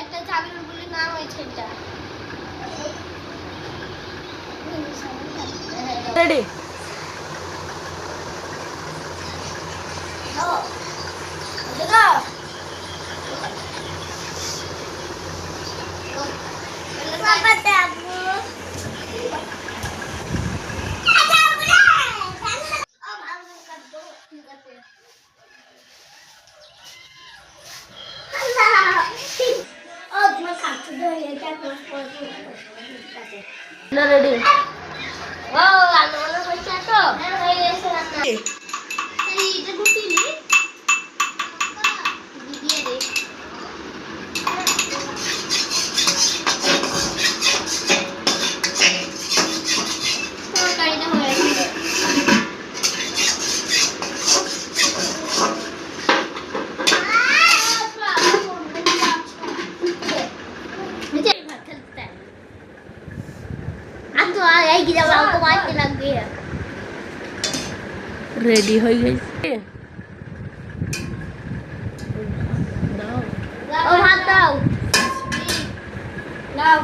একটা জাবির বলে নাম হয়েছে এটা রেডি রেডি ও রান্না হচ্ছে তো হয়ে গেছে রান্না এটা গুটিলি দিয়ে দে তরকারিটা হয়ে গেছে রেডি হয়ে গেছে ও ভাত দাও দাও